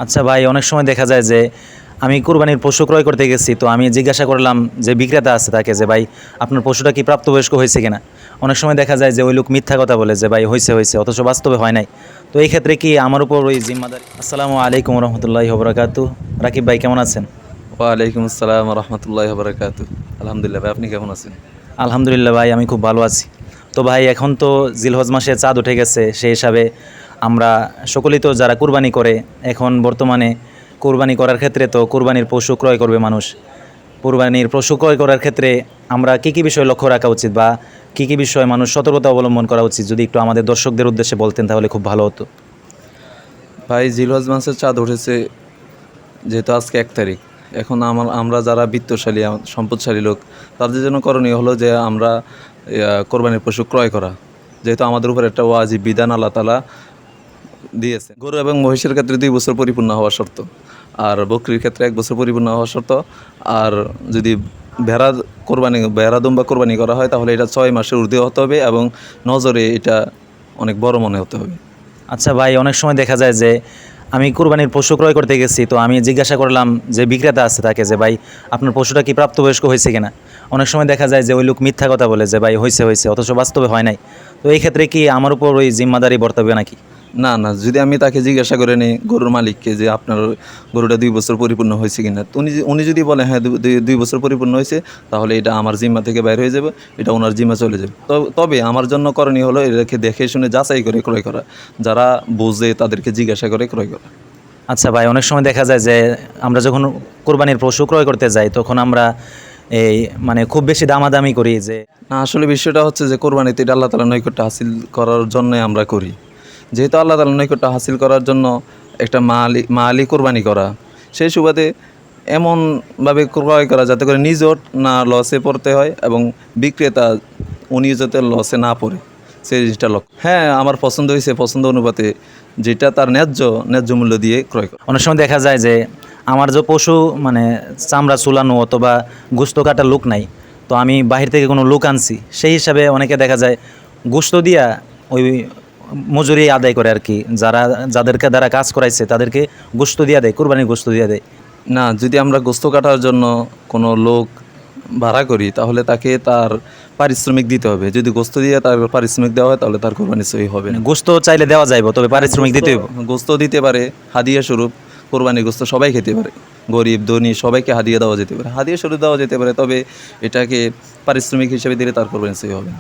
আচ্ছা ভাই, অনেক সময় দেখা যায় যে আমি কুরবানির পশু ক্রয় করতে গেছি, তো আমি জিজ্ঞাসা করলাম যে বিক্রেতা আছে তাকে যে ভাই আপনার পশুটা কি প্রাপ্তবয়স্ক হয়েছে কিনা। অনেক সময় দেখা যায় যে ওই লোক মিথ্যা কথা বলে যে ভাই হয়েছে হয়েছে, অথচ বাস্তবে হয় নাই। তো এই ক্ষেত্রে কি আমার উপর ওই জিম্মাদারি? আসসালামু আলাইকুম রহমতুল্লাহি ওবরাকাতু। রাকিব ভাই কেমন আছেন? ওয়ালাইকুম আসসালাম রহমতুল্লাহ বারাকাতু। আলহামদুলিল্লাহ ভাই, আপনি কেমন আছেন? আলহামদুলিল্লাহ ভাই, আমি খুব ভালো আছি। তো ভাই এখন তো জিলহজ মাসে চাঁদ উঠে গেছে, সেই হিসাবে আমরা সকলেই তো যারা কুরবানি করে, এখন বর্তমানে কুরবানি করার ক্ষেত্রে তো কুরবানির পশু ক্রয় করবে মানুষ। কুরবানির পশু ক্রয় করার ক্ষেত্রে আমরা কী কী বিষয় লক্ষ্য রাখা উচিত, বা কী কী বিষয় মানুষ সতর্কতা অবলম্বন করা উচিত, যদি একটু আমাদের দর্শকদের উদ্দেশ্যে বলতেন তাহলে খুব ভালো হতো। ভাই, জিলহজ মাসের চাঁদ উঠেছে, যেহেতু আজকে 1 তারিখ। এখন আমরা যারা বিত্তশালী সম্পদশালী লোক, তাদের জন্য করণীয় হলো যে আমরা কোরবানির পশু ক্রয় করা, যেহেতু আমাদের উপর একটা ওয়াজিব বিধান আল্লাহ তাআলা দিয়েছে। গরু এবং মহিষের ক্ষেত্রে 2 বছর পরিপূর্ণ হওয়া শর্ত, আর বকরির ক্ষেত্রে 1 বছর পরিপূর্ণ হওয়া শর্ত। আর যদি ভেড়া দুম্বা কোরবানি করা হয়, তাহলে এটা 6 মাসের ঊর্ধ্বে হতে হবে এবং নজরে এটা অনেক বড় মনে হতে হবে। আচ্ছা ভাই, অনেক সময় দেখা যায় যে আমি কুরবানির পশু ক্রয় করতে গেছি, তো আমি জিজ্ঞাসা করলাম যে বিক্রেতা আছে তাকে যে ভাই আপনার পশুটা কি প্রাপ্তবয়স্ক হয়েছে কিনা। অনেক সময় দেখা যায় যে ওই লোক মিথ্যা কথা বলে যে ভাই হয়েছে হয়েছে, অথচ বাস্তবে হয় নাই। তো এই ক্ষেত্রে কি আমার উপর ওই জিম্মাদারি বর্তাবে নাকি? না না, যদি আমি তাকে জিজ্ঞাসা করে নিই, গরুর মালিককে, যে আপনার গরুটা 2 বছর পরিপূর্ণ হয়েছে কিনা, তো উনি যদি বলে হ্যাঁ 2 বছর পরিপূর্ণ হয়েছে, তাহলে এটা আমার জিম্মা থেকে বাইর হয়ে যাবে, এটা ওনার জিম্মা চলে যাবে। তবে আমার জন্য করণীয় হলো এটাকে দেখে শুনে যাচাই করে ক্রয় করা, যারা বোঝে তাদেরকে জিজ্ঞাসা করে ক্রয় করা। আচ্ছা ভাই, অনেক সময় দেখা যায় যে আমরা যখন কুরবানির পশু ক্রয় করতে যাই, তখন আমরা এই মানে খুব বেশি দামাদামি করি যে না, আসলে বিষয়টা হচ্ছে যে কোরবানিতে এটা আল্লাহ তাআলার নৈকট্য হাসিল করার জন্যই আমরা করি। যেহেতু আল্লাহ তাআলার নৈকট্য হাসিল করার জন্য একটা মালি কোরবানি করা, সেই সুবাদে এমনভাবে ক্রয় করা যাতে করে নিজেও না লসে পড়তে হয় এবং বিক্রেতা উনি যাতে লসে না পড়ে, সেই জিনিসটা লক্ষ্য। হ্যাঁ, আমার পছন্দ হয়েছে, পছন্দ অনুপাতে যেটা তার ন্যায্য মূল্য দিয়ে ক্রয় করা। অনেক সময় দেখা যায় যে আমার যে পশু মানে চামড়া চুলানো অথবা গোস্ত কাটার লোক নাই, তো আমি বাহির থেকে কোনো লোক আনছি, সেই হিসাবে অনেকে দেখা যায় গোস্ত দিয়া ওই মজুরি আদায় করে আর কি, যাদেরকে দ্বারা কাজ করাইছে তাদেরকে গোস্ত দিয়া দেয়, কুরবানির গোস্ত দিয়া দেয়। না, যদি আমরা গোস্ত কাটার জন্য কোনো লোক ভাড়া করি, তাহলে তাকে তার পারিশ্রমিক দিতে হবে। যদি গোস্ত দিয়ে তার পারিশ্রমিক দেওয়া হয়, তাহলে তার কোরবানি সহি হবে মানে না। গোস্ত চাইলে দেওয়া যাইব, তবে পারিশ্রমিক দিতে হইব। গোস্ত দিতে পারে হাদিয়া স্বরূপ। কোরবানির গোস্ত সবাই খেতে পারে, গরিব ধনী সবাইকে হাদিয়া দেওয়া যেতে পারে, হাদিয়া স্বরূপ দেওয়া যেতে পারে, তবে এটাকে পারিশ্রমিক হিসেবে দিলে তার কোরবানি সহি হবে না।